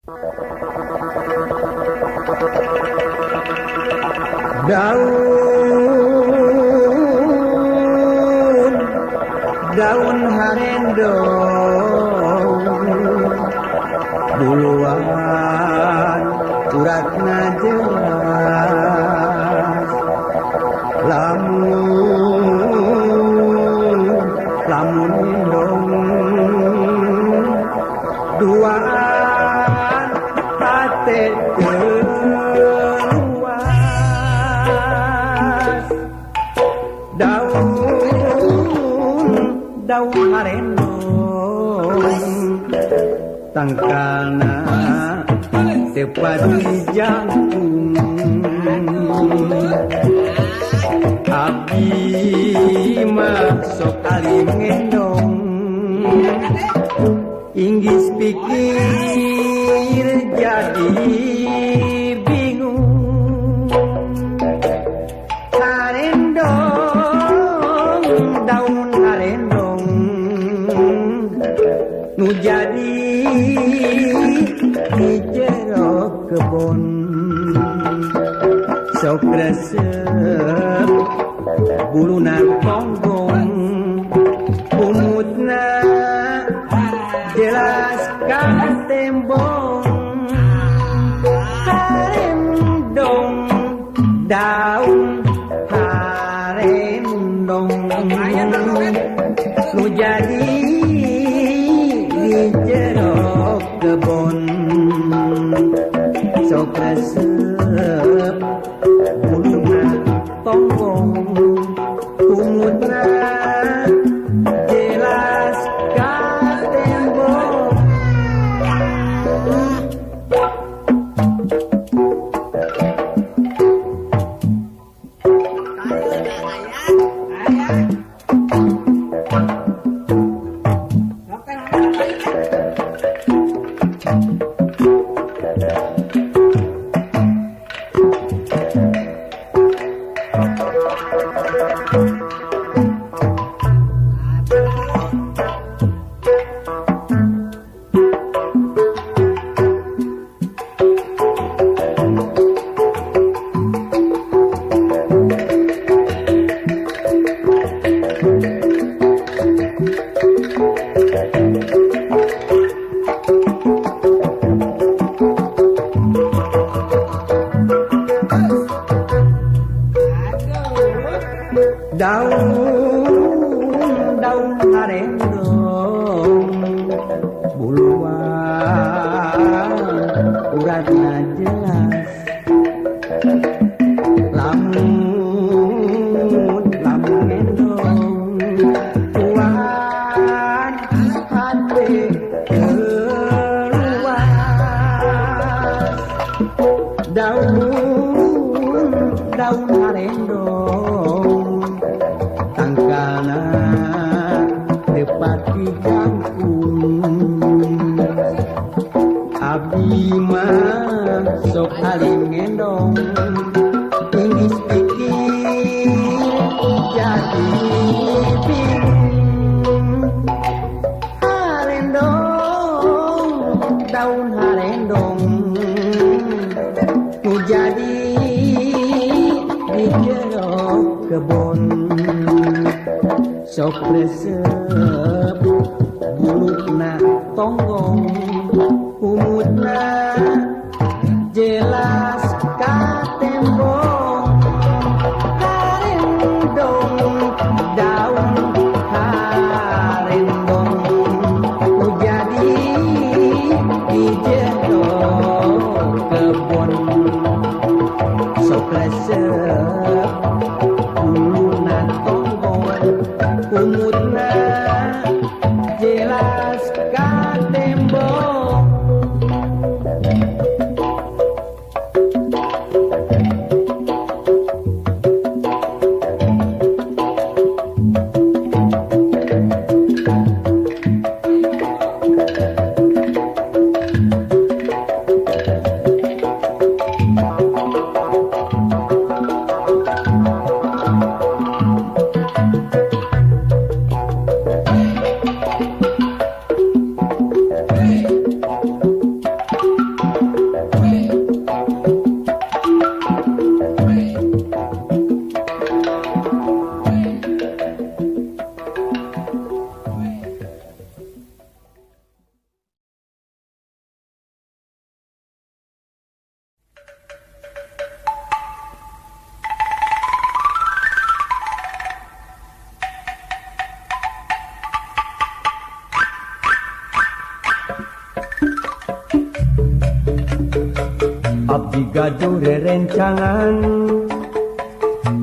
Daun daun harendong buluan uratna jelas lamun dong duaan hate keluas daun harendong tangkana tepat di jantung abdi mah sok alim ngendong inggis pikir jadi bingung harendong daun harendong nu jadi di jero kebon sok resep buluna gonggong umutna jelas ka tembong harendong daun harendong nu jadi di jero kebon sok resep buluna gonggong umutna jelas ka tembong daun harendong buluan uratna jelas lamun ngendong tuan hati keluas daun harendong tangkana tepat di jangkung abdi mah sok alim ngendong inggis pikir jadi bingung harendong daun harendong nu jadi di jero kebon sok resep buluna tonggong umutna jelas ka tembong harendong daun harendong nu jadi di jero kebon sok resep buluna tonggong umutna jelas ka tembong Abdi gaduh rerencangan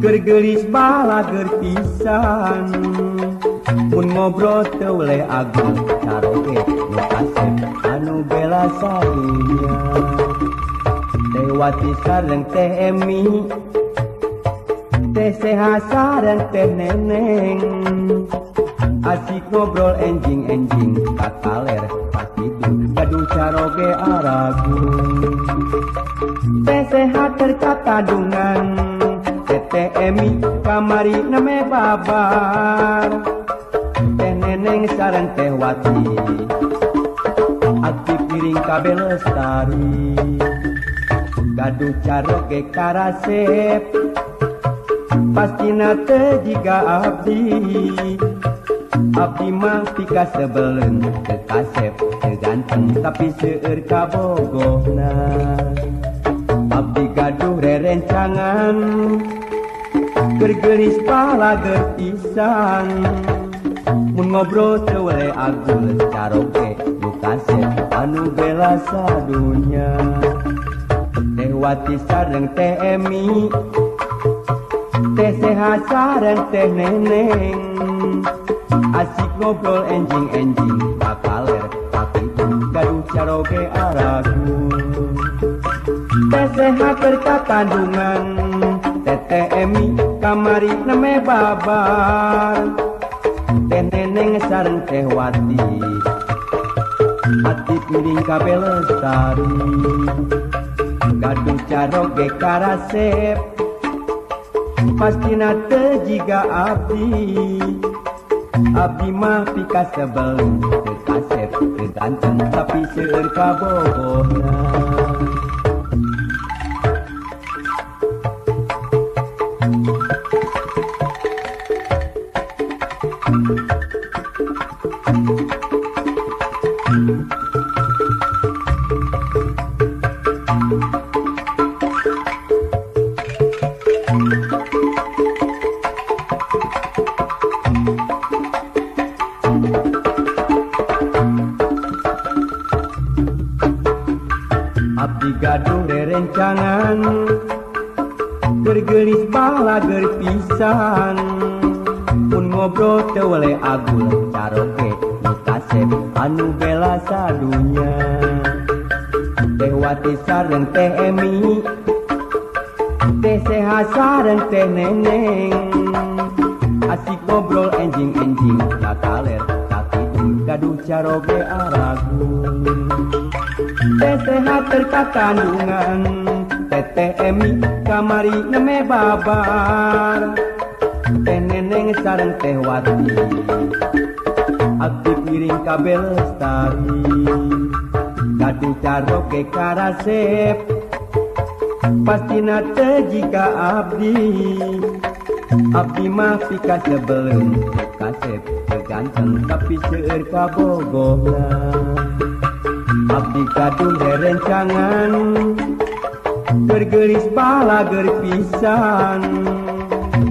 gergelis bala gerpisan mun ngobrol teu le agung caroge nu kasep anu bela sadunya Tewati sareng teh Emi teh Seha sareng teh Neneng asik ngobrol enjing-enjing kakaler pakidu gaduh caroge aragung teh Seha terkatadungan teh Emi kamari neme babar teh Neneng sareng teh Wati aktif piring kabel lestari gaduh caroge karasep pastina teh jiga abdi mah pika sebelen teu kasep teu ganteng tapi seueur kabogohna abdi gaduh rerencangan gergelis pala gerpisan mun ngobrol teu we agul caroge nu kasep anu bela sadunya Wati sareng teh Emi teh Seha sareng teh Neneng asik ngobrol enjing-enjing kakaler pakidu gaduh caroge aragung teh Seha terkatandungan teh Emi kamari neme babar teh Neneng sareng teh Wati hati piring kabel lestari gaduh caroge karasep pastina teu jiga abdi mah pika sebelum teu kasep teu ganteng tapi seueur kabogohna Abdi gaduh rerencangan gergelis bala gerpisan mun ngobrol teu we agul caroge nu kasep anu bela sadunya teh Wati sareng teh Emi teh Seha sareng teh Neneng asik ngobrol enjing-enjing kakaler kakidu gaduh caroge aragung teh Seha terkatandungan teh Emi kamari neme babar teh Neneng sareng teh Wati aktif piring kabel lestari gaduh caroge karasep pastina teu jiga abdi mah pika sebelum teu kasep teu ganteng tapi seueur kabogohna abdi gaduh rerencangan gergelis bala gerpisan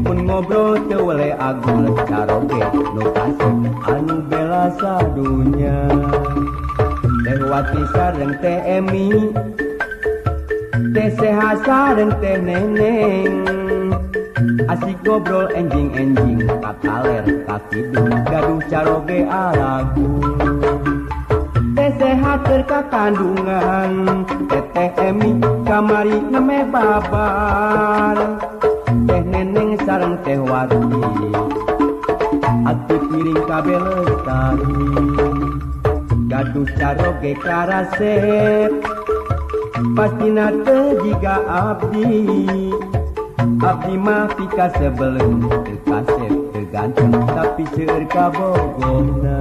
mun ngobrol teu we agul caroge nu kasep anu bela sadunya teh Wati sareng teh Emi teh Seha sareng teh Neneng asik ngobrol enjing-enjing kakaler kakidu gaduh caroge aragung teh Seha terkakandungan teh Emi kamari neme babar teh Neneng sareng teh Wati aktif piring kabel lestari gaduh caroge karasep pastina teu jiga abdi mah pika sebelum teu kasep teu ganteng tapi seueur kabogohna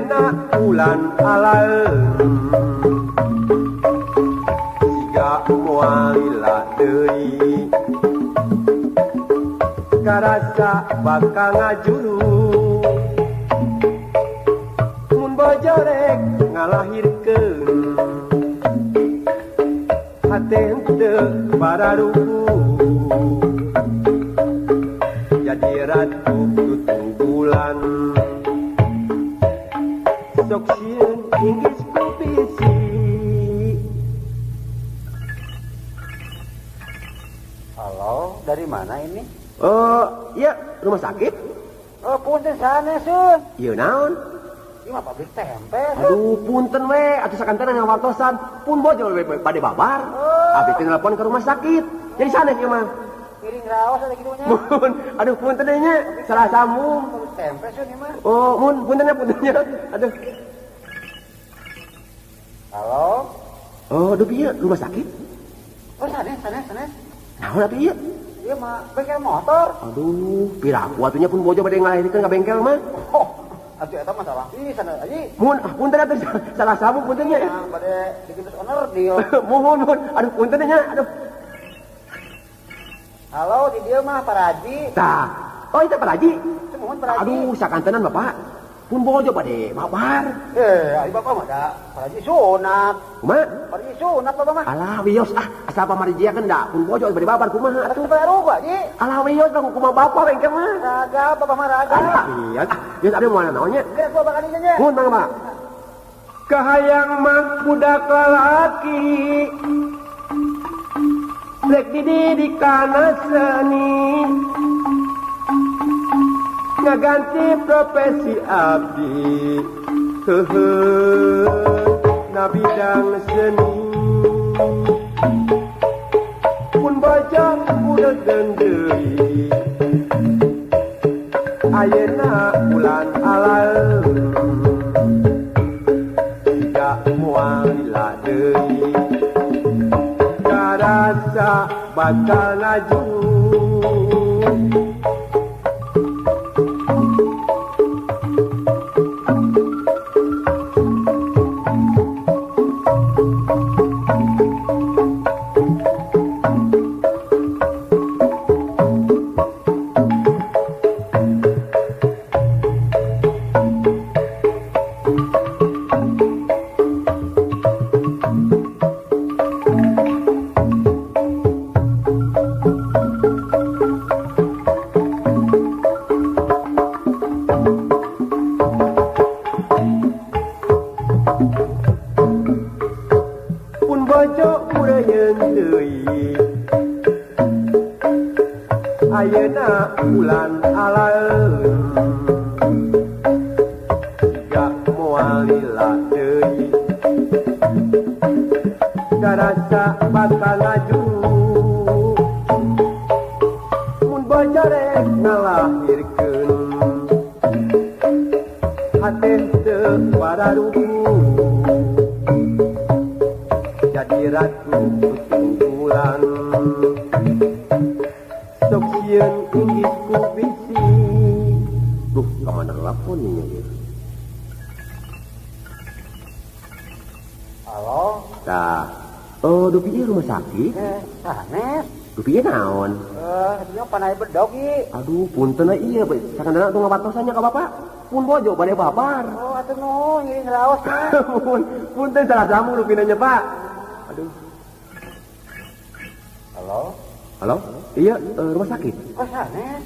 Ayeuna bulan alaeun siga moal lila deui karasa bakal ngajuru mun bojo rek ngalahirkeun hate henteu pararuku jadi ratu tutunggulan sok sieun inggis kupisi. Halo, dari mana ini? Iya, rumah sakit. Punten sana, Sun. Iya naon? Ini mah pabrik tempe, Sun. Aduh, punten we, atuh sakanteuna ngawartosan, pun bojo bade babar. Abdi teh nelpon ke rumah sakit. Jadi sana ieu mah. Piring raos ada gitunya. Mun, aduh punten deui nya, salah sambung. Pabrik tempe, Sun, ini mah. Oh, mun puntennya. Aduh. Halo? Aduh pieu rumah sakit. Sana. Naon atuh ieu? Iya mah bengkel motor. Aduh, piraku atunya pun bojo bade ngalahirkeun ka bengkel mah. Oh, atuh eta masalah ini sana aja. Mun, punten atuh salah sambung puntennya. Yang pada dikitus owner deal. Mohon. Aduh punten nya, aduh. Halo, di dia mah Pak Raji. Tah. Oh, itu Pak Haji. Semuanya Pak Raji. Aduh, sakantenan Bapak. Pun bojo bade babar. Ari Bapak mah da Pak Raji sunat. Kumaha? Pak Raji sunat Bapak mah. Alah wios asal pamarijieun da pun bojo bade babar kumaha Atuh atuh. baru Pak Ji. Alah wios lah kumaha Bapak bengkel mah. Raga, Bapak mah raga. Alah iya. Geus abdi moal naonnya? Geus gua bakal nya. Mun Bang Pak. Kahayang mah budak lalaki. Rek dididik kana seni. Ngaganti profesi abdi na bidang seni pun baca budeun deui ayeuna bulan alaeun siga moal lila deui karasa bakal ngajur. Ayeuna bulan alaeun siga moal lila deui karasa bakal ngajuru mun bojo rek ngalahirkeun hate teu pararuku jadi ratu tutunggulan sok sieun inggis kupisi. Duh, kamana telepon nih ya. Halo? Tah. Duh pieu rumah sakit? Sanes. Duh pieu naon? Dia panai bedog ieu. Aduh, punten ieu sakandana teu ngawartosannya ka Bapak. Pun bojo bade babar. Oh, atuh nu ngiring raos mah. Punten salah sambung nu pinanya, Pak. Aduh. Halo? Iya, rumah sakit. Oh, sanes.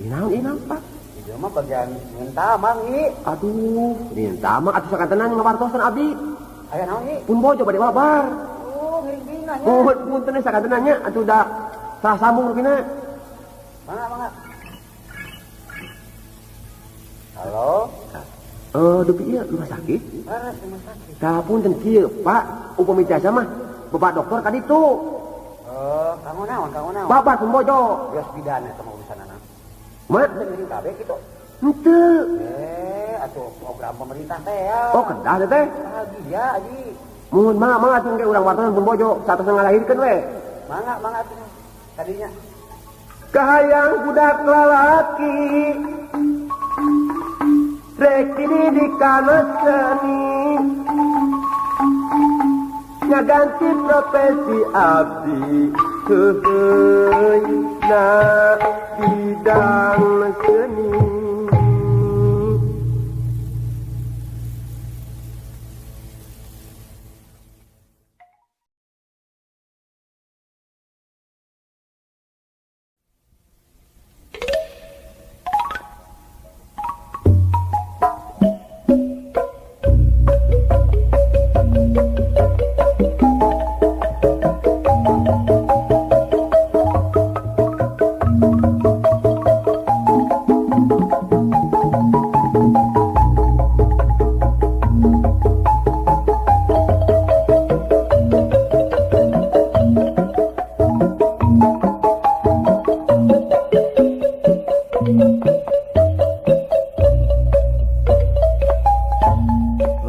Inaon, Pak? Ieu mah bagian minta mang ieu. Aduh, minta mah atuh sakantenan ngawartosan abdi. Aya naon ieu? Pun bojo bade babar. Oh, ngiring binahnya. Punten sakantenannya atuh da salah sambung nu pina. Mangga. Halo? Duh pieu rumah sakit? Rumah sakit. Tah punten kieu, Pak. Upami jasa mah Bapak dokter ka ditu. Kamu naon? Bapak pun bojo. Geus bidan eta mah urusanana. Mat? Ngiring kabeh kitu. Henteu. Atuh program pemerintah teh ya. Oh, kedah teh teh. Bahagia Aji. Mun mah atuh ge urang wartosan pun bojo, satos ngalahirkeun we. Mangga atuh. Tadinya Kahayang budak lalaki Rekini di kanos seni nya ganti profesi abdi na bidang seni.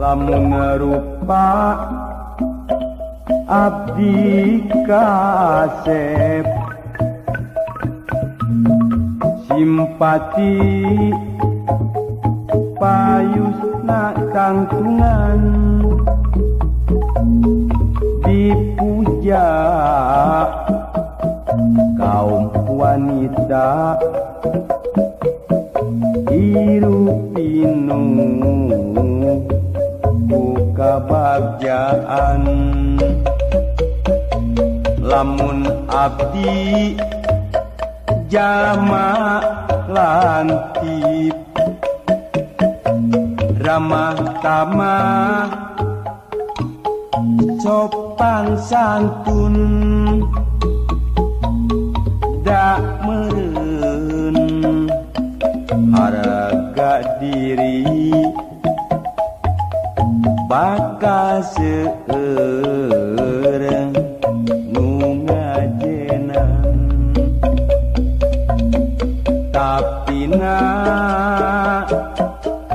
Lamun rupa abdi kasep simpati payusna kangtungan dipuja kaum wanita irupinu kebahagiaan. Lamun abdi jama lantip ramah tamah sopan santun dak meureun harga diri bakal seureung nu ngajenan tapi na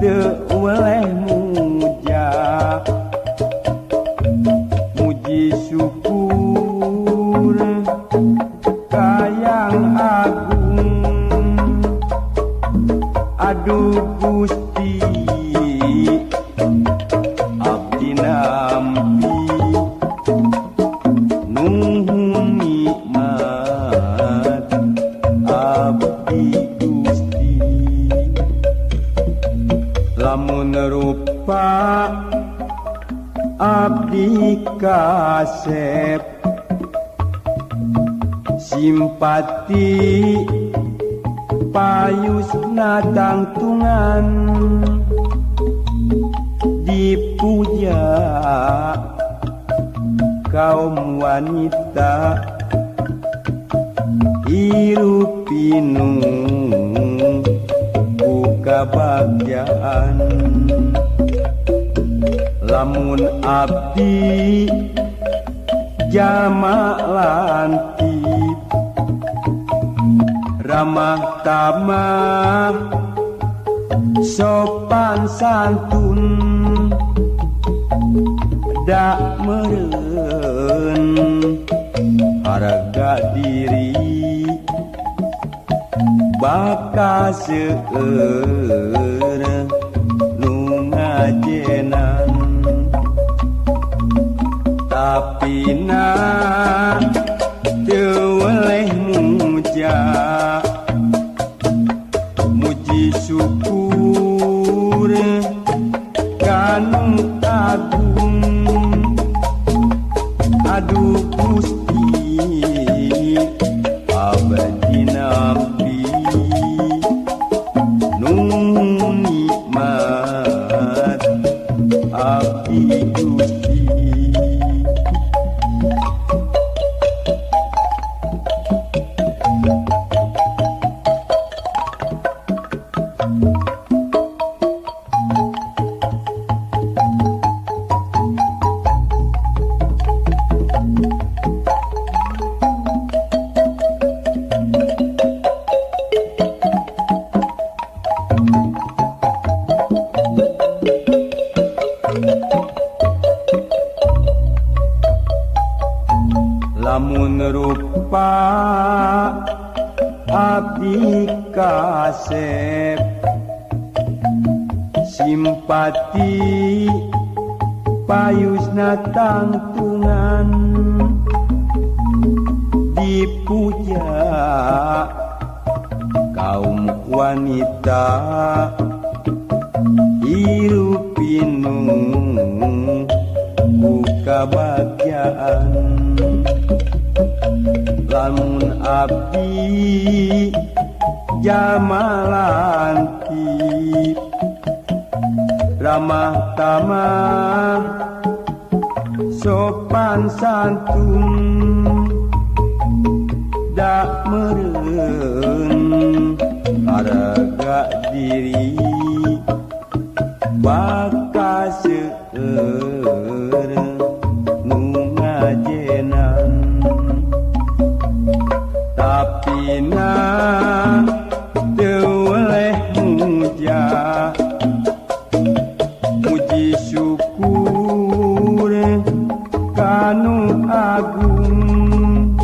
teu oleh muja muji syukur kayang agung aduh Gusti abdi nampi nuhun nikmat abdi Gusti. Lamun rupa abdi kasep simpati payusna tangtungan dipuja kaum wanita irupinu buka bahagiaan. Lamun abdi jama lantip ramah tamah sopan santun dak meureun harga diri bakal seureung nu ngajenan tapi na teu oleh muja muji syukur kanu agung aduh Gusti abdi nampi nuhun nikmat abdi Gusti. Lamun rupa abdi kasep simpati payusna tangtungan dipuja kaum wanita hirup pinung kabagyaan lamun abdi jamalanti ramah tamah sopan santun dak meureun harga diri bakas seueur nu ngajenan tapi na teu oleh muja muji syukur kanu agung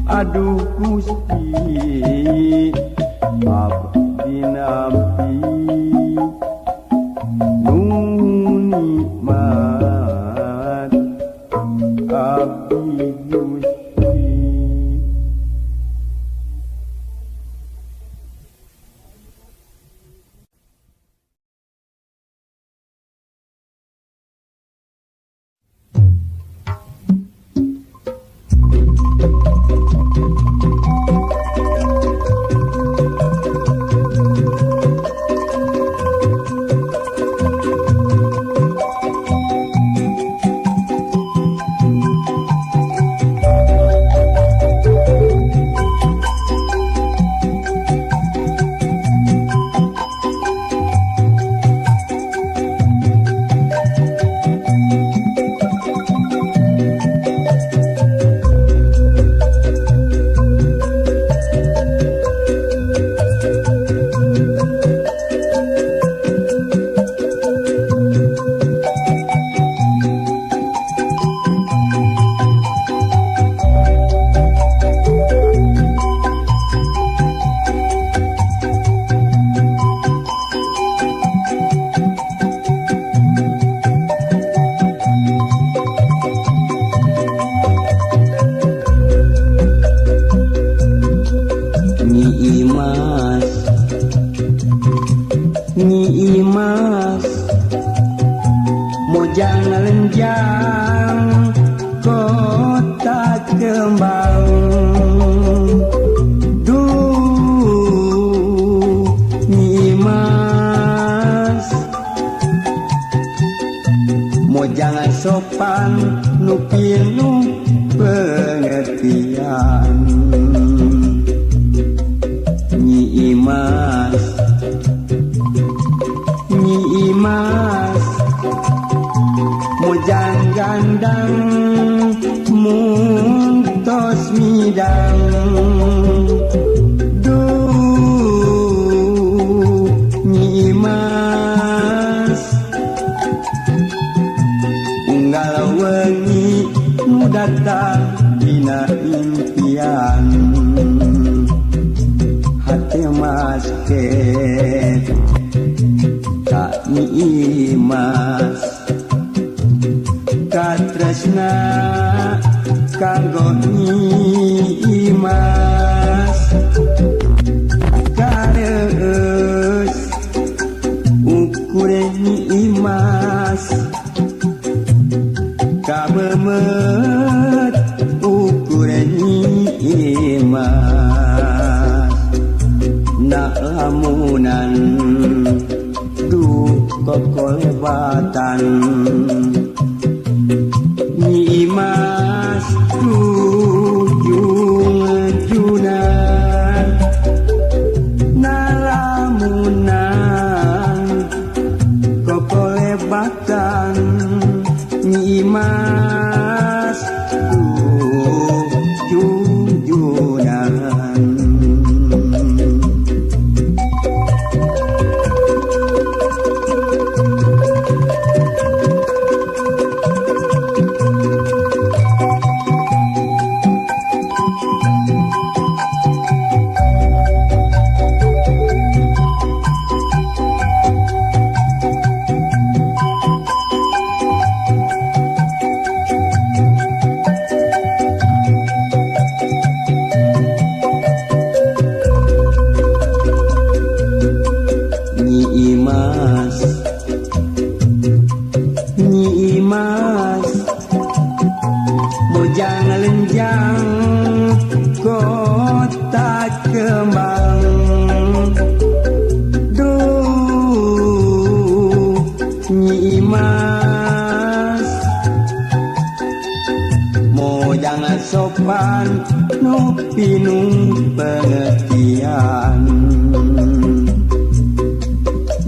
aduh Gusti abdi nampi nu nikmat abdi Gusti. Nyi Imas mojang lenjang kota kembang duh Nyi Imas mojang sopan nu pinuh pengertian Nyi Imas Nyi Imas mojang gandang muntos midang duh Nyi Imas unggal wengi nu datang dina impian hati mas ket Nyi Imas katresna kanggo Nyi Imas kareus ukur Nyi Imas kabemet ukur Nyi Imas nak lamunan kokolebatan Nyi Imas tujung junan nalamunan kokolebatan Nyi Imas tujung junan Mujang lenjang kota kembang Duh Nyi Imas Mojang sopan nu pinung pengertian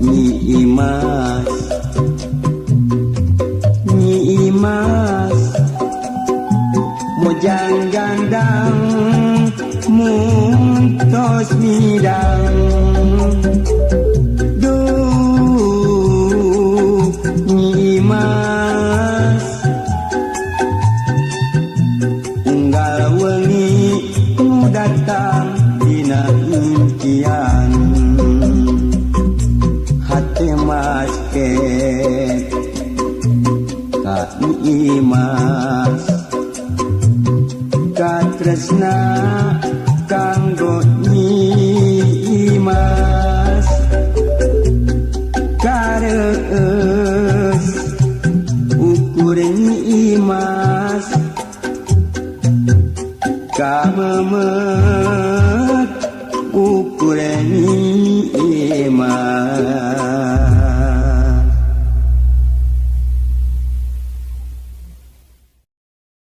Nyi Imas Mojang gandang muntos midang Duh Nyi Imas unggal wengi nu datang dina impian hate mas ket ka Nyi Imas katresna kanggo Nyi Imas kareus ukur Nyi Imas kamemet ukur Nyi